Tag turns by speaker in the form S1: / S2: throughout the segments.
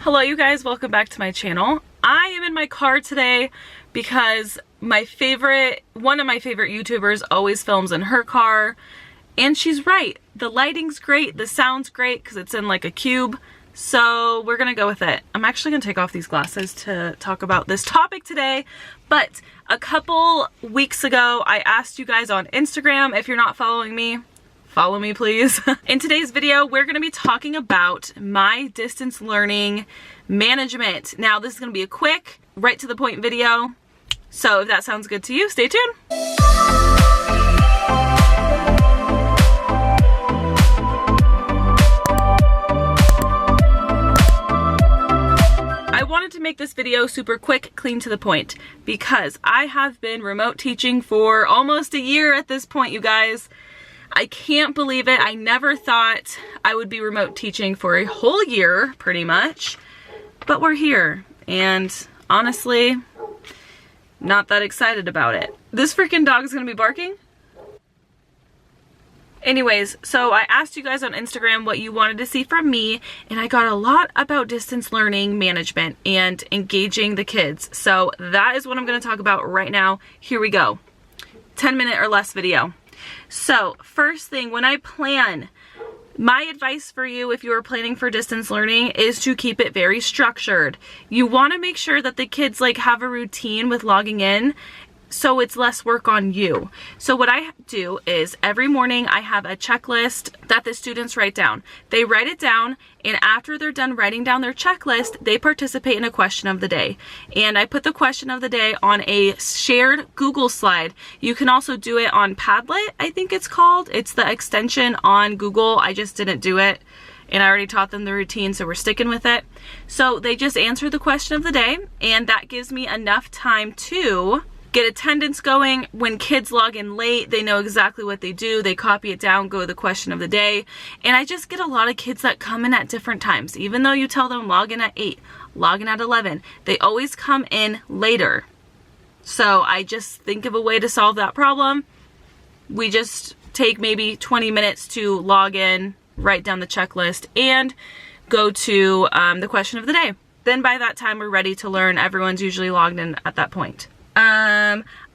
S1: Hello you guys, welcome back to my channel. I am in my car today because one of my favorite YouTubers always films in her car, and she's right. The lighting's great, the sound's great because it's in like a cube, so we're gonna go with it. I'm actually gonna take off these glasses to talk about this topic today, but a couple weeks ago I asked you guys on Instagram, if you're not following me, follow me please. In today's video, we're gonna be talking about my distance learning management. Now this is gonna be a quick, right to the point video. So if that sounds good to you, stay tuned. I wanted to make this video super quick, clean to the point, because I have been remote teaching for almost a year at this point, you guys. I can't believe it. I never thought I would be remote teaching for a whole year, pretty much. But we're here, and honestly, not that excited about it. This freaking dog's gonna be barking. Anyways, so I asked you guys on Instagram what you wanted to see from me, and I got a lot about distance learning management and engaging the kids. So that is what I'm gonna talk about right now. Here we go. 10-minute or less video. So first thing, when I plan, my advice for you if you are planning for distance learning is to keep it very structured. You want to make sure that the kids have a routine with logging in, so it's less work on you. So what I do is every morning I have a checklist that the students write down. They write it down, and after they're done writing down their checklist, they participate in a question of the day. And I put the question of the day on a shared Google slide. You can also do it on Padlet, I think it's called. It's the extension on Google. I just didn't do it, and I already taught them the routine, so we're sticking with it. So they just answer the question of the day, and that gives me enough time to get attendance going. When kids log in late, they know exactly what they do. They copy it down, go to the question of the day. And I just get a lot of kids that come in at different times. Even though you tell them log in at 8, log in at 11, they always come in later. So I just think of a way to solve that problem. We just take maybe 20 minutes to log in, write down the checklist, and go to the question of the day. Then by that time, we're ready to learn. Everyone's usually logged in at that point.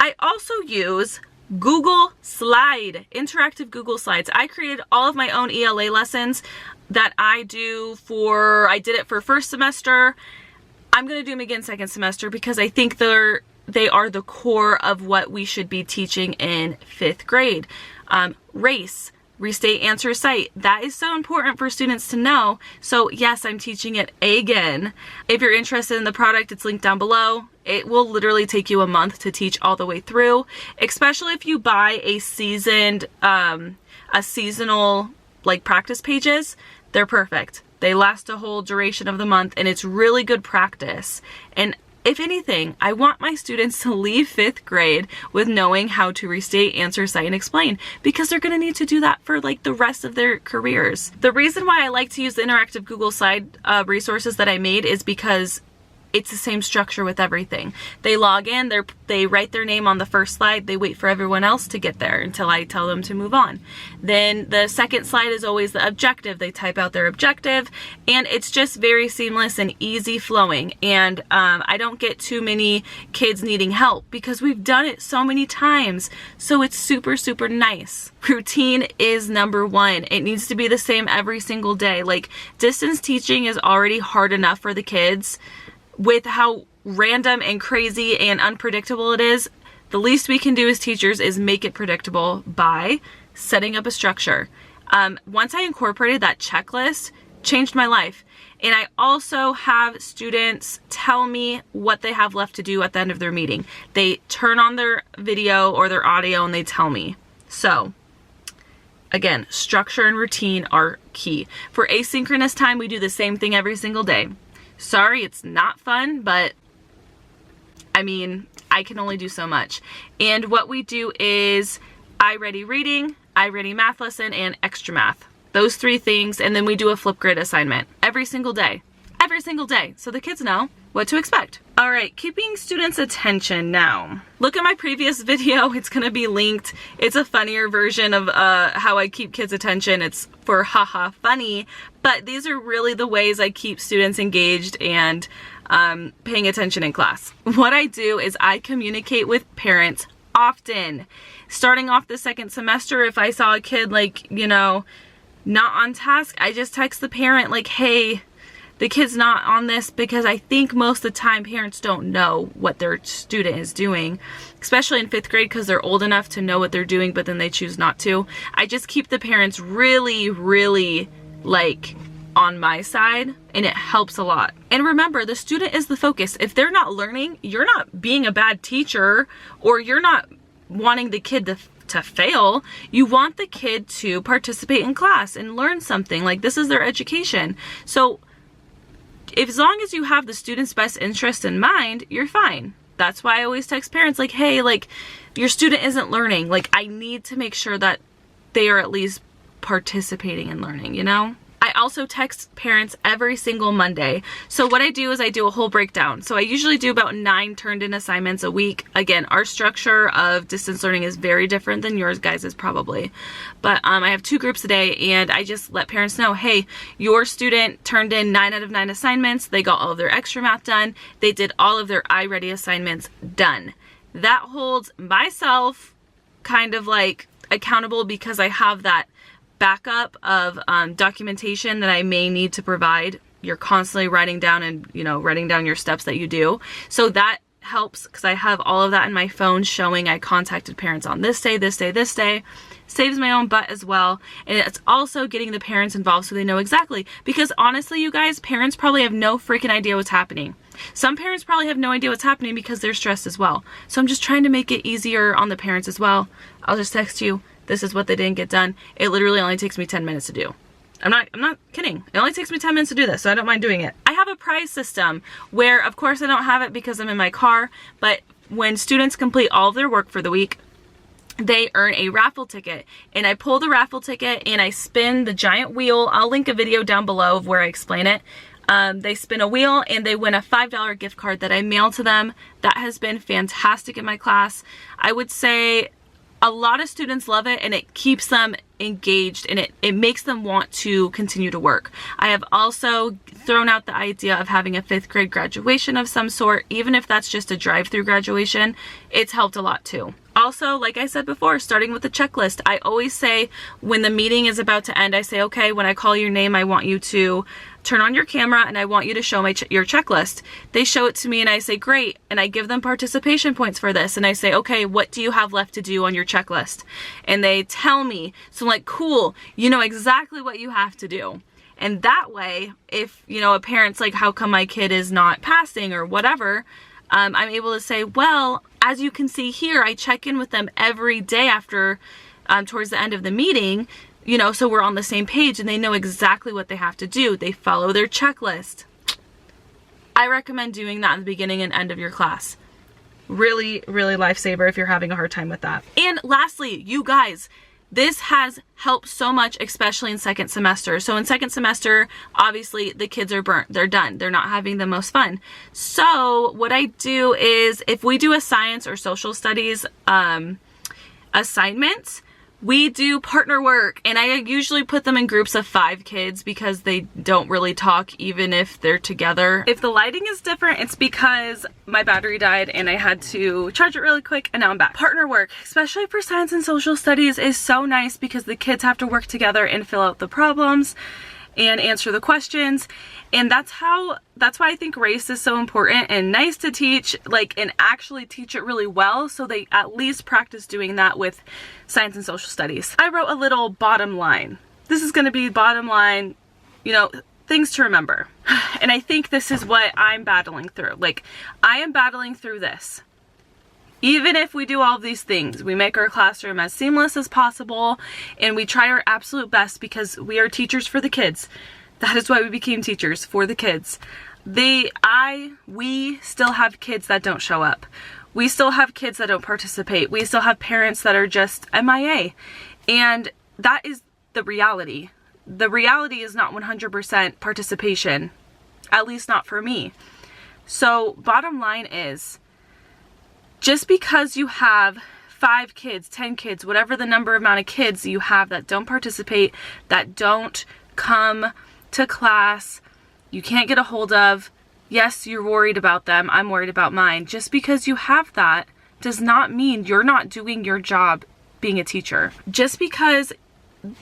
S1: I also use Google Slide, interactive Google Slides. I created all of my own ELA lessons that I did it for first semester. I'm going to do them again second semester because I think they are the core of what we should be teaching in 5th grade. Race, restate, answer, cite. That is so important for students to know. So yes, I'm teaching it again. If you're interested in the product, it's linked down below. It will literally take you a month to teach all the way through, especially if you buy a seasonal practice pages. They're perfect. They last a whole duration of the month, and it's really good practice. And if anything, I want my students to leave 5th grade with knowing how to restate, answer, cite, and explain, because they're going to need to do that for the rest of their careers. The reason why I like to use the interactive Google Slide resources that I made is because it's the same structure with everything. They log in, they write their name on the first slide, they wait for everyone else to get there until I tell them to move on. Then the second slide is always the objective. They type out their objective, and it's just very seamless and easy flowing. And I don't get too many kids needing help because we've done it so many times. So it's super, super nice. Routine is number one. It needs to be the same every single day. Distance teaching is already hard enough for the kids. With how random and crazy and unpredictable it is, the least we can do as teachers is make it predictable by setting up a structure. Once I incorporated that checklist, changed my life. And I also have students tell me what they have left to do at the end of their meeting. They turn on their video or their audio and they tell me. So again, structure and routine are key. For asynchronous time, we do the same thing every single day. Sorry, it's not fun, but I mean, I can only do so much. And what we do is iReady reading, iReady math lesson, and extra math. Those 3 things, and then we do a Flipgrid assignment every single day. every single day, so the kids know what to expect. All right, keeping students' attention now. Look at my previous video, it's gonna be linked. It's a funnier version of how I keep kids' attention. It's for haha funny, but these are really the ways I keep students engaged and paying attention in class. What I do is I communicate with parents often. Starting off the second semester, if I saw a kid like, you know, not on task, I just text the parent like, hey, the kid's not on this, because I think most of the time parents don't know what their student is doing, especially in 5th grade because they're old enough to know what they're doing, but then they choose not to. I just keep the parents really, really like on my side, and it helps a lot. And remember, the student is the focus. If they're not learning, you're not being a bad teacher, or you're not wanting the kid to fail. You want the kid to participate in class and learn something. Like, this is their education. So as long as you have the student's best interest in mind, you're fine. That's why I always text parents like, hey, like, your student isn't learning. Like, I need to make sure that they are at least participating in learning, you know? I also text parents every single Monday. So what I do is I do a whole breakdown. So I usually do about 9 turned in assignments a week. Again, our structure of distance learning is very different than yours guys is probably. But I have 2 groups a day, and I just let parents know, hey, your student turned in 9 out of 9 assignments. They got all of their extra math done. They did all of their iReady assignments done. That holds myself kind of like accountable, because I have that backup of documentation that I may need to provide. You're constantly writing down and, you know, writing down your steps that you do. So that helps, because I have all of that in my phone showing I contacted parents on this day, this day, this day. Saves my own butt as well. And it's also getting the parents involved so they know exactly. Because honestly, you guys, parents probably have no freaking idea what's happening. Some parents probably have no idea what's happening because they're stressed as well. So I'm just trying to make it easier on the parents as well. I'll just text you, this is what they didn't get done. It literally only takes me 10 minutes to do. I'm not kidding. It only takes me 10 minutes to do this, so I don't mind doing it. I have a prize system where, of course, I don't have it because I'm in my car, but when students complete all of their work for the week, they earn a raffle ticket. And I pull the raffle ticket and I spin the giant wheel. I'll link a video down below of where I explain it. They spin a wheel and they win a $5 gift card that I mail to them. That has been fantastic in my class. I would say a lot of students love it, and it keeps them engaged, and it makes them want to continue to work. I have also thrown out the idea of having a 5th grade graduation of some sort, even if that's just a drive-through graduation. It's helped a lot too. Also, like I said before, starting with the checklist. I always say when the meeting is about to end, I say, okay, when I call your name, I want you to turn on your camera and I want you to show your checklist. They show it to me and I say, great. And I give them participation points for this. And I say, okay, what do you have left to do on your checklist? And they tell me. So I'm like, cool, you know exactly what you have to do. And that way, if, you know, a parent's like, how come my kid is not passing or whatever, I'm able to say, well, as you can see here, I check in with them every day after, towards the end of the meeting, you know, so we're on the same page and they know exactly what they have to do. They follow their checklist. I recommend doing that in the beginning and end of your class. Really, really lifesaver if you're having a hard time with that. And lastly, you guys, this has helped so much, especially in second semester. So in second semester, obviously the kids are burnt. They're done. They're not having the most fun. So what I do is, if we do a science or social studies assignment, we do partner work, and I usually put them in groups of 5 kids because they don't really talk even if they're together. If the lighting is different, it's because my battery died and I had to charge it really quick, and now I'm back. Partner work, especially for science and social studies, is so nice because the kids have to work together and fill out the problems and answer the questions. And that's why I think race is so important and nice to teach, like, and actually teach it really well, so they at least practice doing that with science and social studies. I wrote a little bottom line. This is going to be bottom line, you know, things to remember. And I think this is what I'm battling through. Like, I am battling through this. Even if we do all of these things, we make our classroom as seamless as possible, and we try our absolute best because we are teachers for the kids. That is why we became teachers, for the kids. We still have kids that don't show up. We still have kids that don't participate. We still have parents that are just MIA. And that is the reality. The reality is not 100% participation at least not for me. So bottom line is, just because you have 5 kids, 10 kids, whatever the amount of kids you have that don't participate, that don't come to class, you can't get a hold of, yes, you're worried about them, I'm worried about mine. Just because you have that does not mean you're not doing your job being a teacher. Just because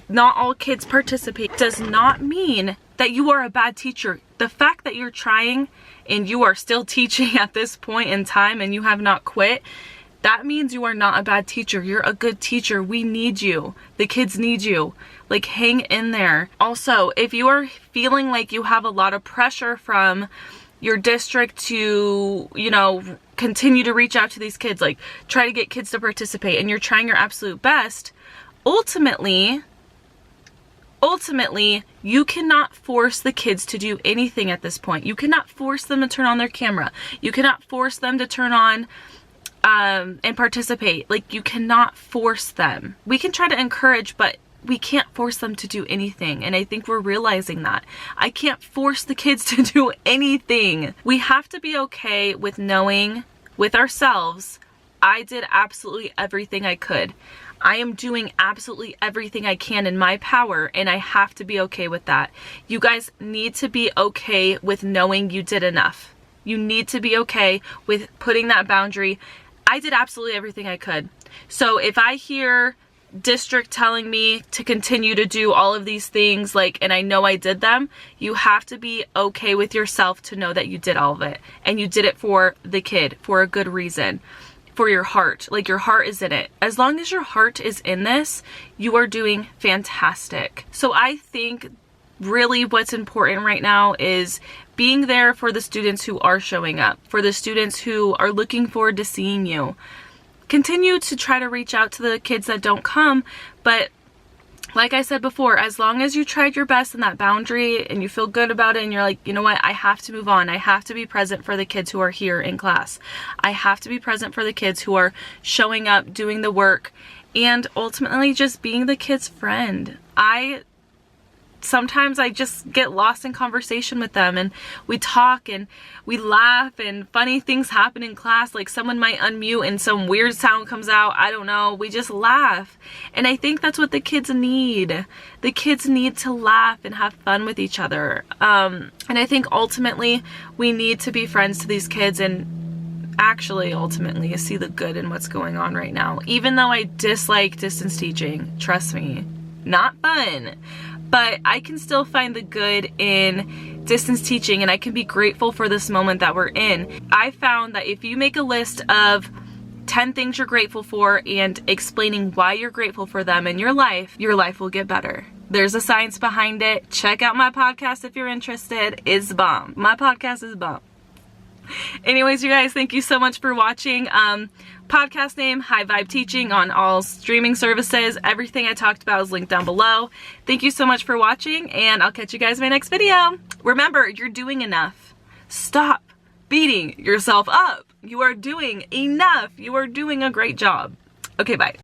S1: not all kids participate does not mean that you are a bad teacher. The fact that you're trying and you are still teaching at this point in time and you have not quit, that means you are not a bad teacher. You're a good teacher. We need you. The kids need you. Like, hang in there. Also, if you are feeling like you have a lot of pressure from your district to, you know, continue to reach out to these kids, like try to get kids to participate, and you're trying your absolute best, ultimately, you cannot force the kids to do anything at this point. You cannot force them to turn on their camera. You cannot force them to turn on and participate. Like, you cannot force them. We can try to encourage, but we can't force them to do anything. And I think we're realizing that. I can't force the kids to do anything. We have to be okay with knowing with ourselves, I did absolutely everything I could. I am doing absolutely everything I can in my power, and I have to be okay with that. You guys need to be okay with knowing you did enough. You need to be okay with putting that boundary. I did absolutely everything I could. So if I hear district telling me to continue to do all of these things, like, and I know I did them, you have to be okay with yourself to know that you did all of it, and you did it for the kid, for a good reason, for your heart. Like, your heart is in it. As long as your heart is in this, you are doing fantastic. So I think really what's important right now is being there for the students who are showing up, for the students who are looking forward to seeing you. Continue to try to reach out to the kids that don't come, but like I said before, as long as you tried your best in that boundary and you feel good about it and you're like, you know what, I have to move on. I have to be present for the kids who are here in class. I have to be present for the kids who are showing up, doing the work, and ultimately just being the kid's friend. Sometimes I just get lost in conversation with them, and we talk and we laugh, and funny things happen in class. Like, someone might unmute and some weird sound comes out. I don't know. We just laugh. And I think that's what the kids need. The kids need to laugh and have fun with each other. And I think ultimately we need to be friends to these kids, and actually ultimately see the good in what's going on right now. Even though I dislike distance teaching, trust me, not fun. But I can still find the good in distance teaching, and I can be grateful for this moment that we're in. I found that if you make a list of 10 things you're grateful for and explaining why you're grateful for them in your life will get better. There's a science behind it. Check out my podcast if you're interested. It's bomb. My podcast is bomb. Anyways, you guys, thank you so much for watching. Podcast name, High Vibe Teaching, on all streaming services. Everything I talked about is linked down below. Thank you so much for watching, and I'll catch you guys in my next video. Remember, you're doing enough. Stop beating yourself up. You are doing enough. You are doing a great job. Okay, bye.